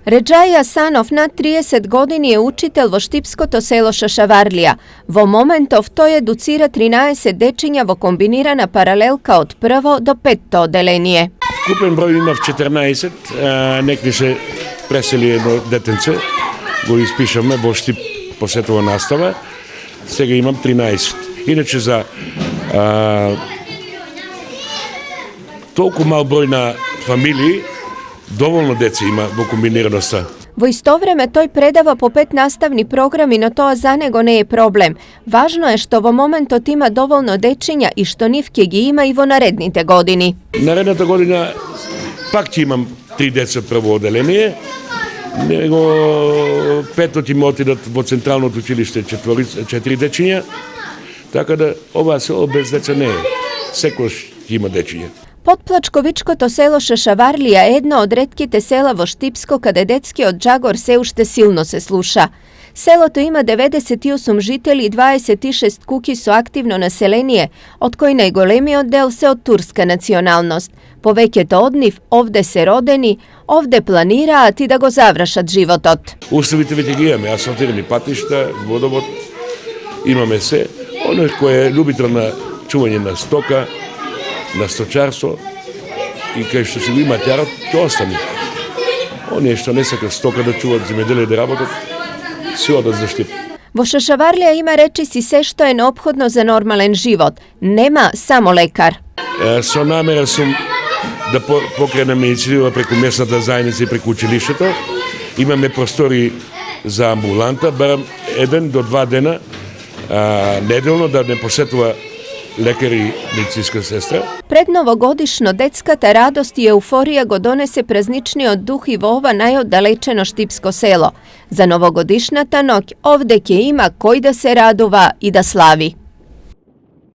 Redžaja Sanov na 30 godini je učitelj vo štipsko-to selo Šašavarlija. Vo momentov to educira 13 dečinja vo kombinirana paralelka od 1 do 5 odelenije. Skupen broj ima 14, nekvi se preseli jedno detence, го ispišame vo štip posjetova nastava, сега imam 13. Inače za толку мал број на фамилии, доволно деца има во комбинираноста. Во исто време тој предава по 5 наставни програми, но тоа за него не е проблем. Важно е што во моментот има доволно дечиња и што нив ќе ги има и во наредните години. Наредната година пак ќе имам 3 деца прво оделение, него 5 има отидат во Централното училиште 4 дечиња, така да ова село без деца не е. Секојаш има дечиња. Potplačkovičko-to selo Šašavarlija je jedno od retkite sela vo Štipsko kada detskiот džagor se ušte silno se sluša. Selото ima 98 žitelji i 26 kuki su aktivno naselenije, od koji najgolemiji del se od turska nacionalnost. Povekete od njih, ovde se rodeni, ovde planira ti da go zavrašat životot. Уставите веќе ги имаме, асфалтирани патишта, водовод, имаме се. Оној кој е љубител на чување на стока, на сточарство и кај што се го има тјарот, ќе остане. Оние што не сакат стока да чуват земјоделие да работат, се одат за Štip. Vo Šašavarlija ima rečisi se što je neophodno za normalan život. Nema samo lekar. Со намера сум да покренеме инициатива преку местната заедница и преку училиштето. Имаме простори за амбуланта, барам 1 до 2 дена неделно да не посетува лекар и медицинска сестра. Prednovogodišno detskata radost i euforija go donese praznični duh i vo ova najodalečeno štipsko selo. Za novogodišnata noć ovde ke ima koji da se radova i da slavi.